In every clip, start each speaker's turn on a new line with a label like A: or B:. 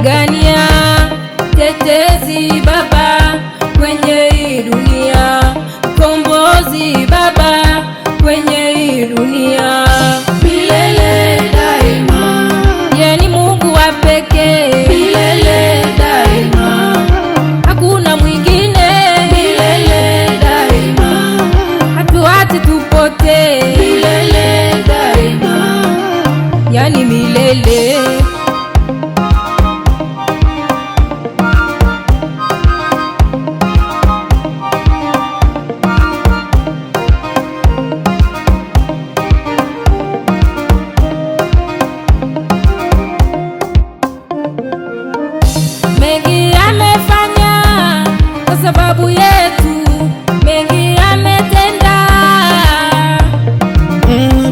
A: pigania tetezi Baba kwenye hii dunia, kombozi Baba kwenye hii dunia, milele daima. Yeye ni Mungu wa pekee, milele daima, hakuna mwingine, milele daima, hatuachi tupotee, milele daima, yani milele. Mengi amefanya kwa sababu yetu, mengi ametenda,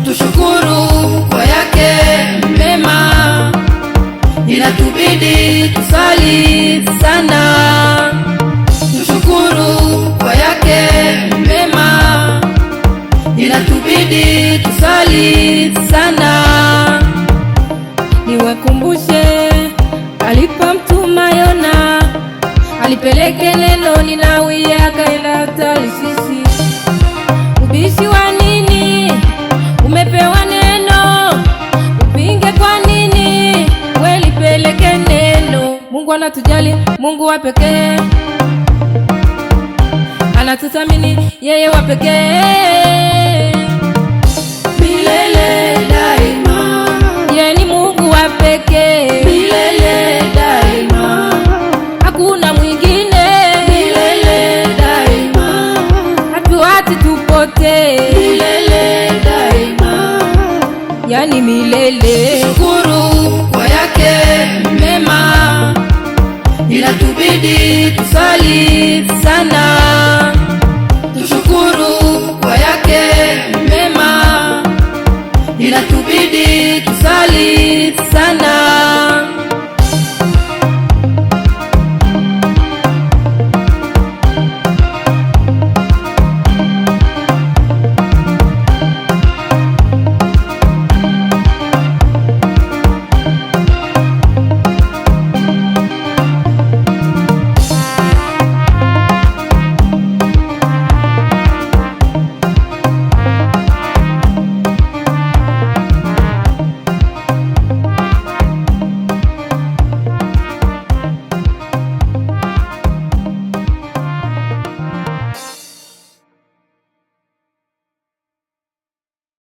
A: tushukuru kwa yake mema, inatubidi tusali sana. Tushukuru kwa yake mema, inatubidi tusali sana. Niwakumbushe alipomtuma Yona, alipeleke neno Ninawi, akaenda Tarshishi. Ubishi wa nini? Umepewa neno, upinge kwa nini? We lipeleke neno. Mungu anatujali, Mungu wa pekee, anatuthamini yeye wa pekee, milele daima. Yeye ni Mungu wa pekee, milele daima, hakuna mwingine, milele daima, hatuachi tupotee, milele daima, yani milele. Shukuru kwa yake mema, inatubidi tusali sana. Tushukuru kwa yake mema, inatubidi tusali sana.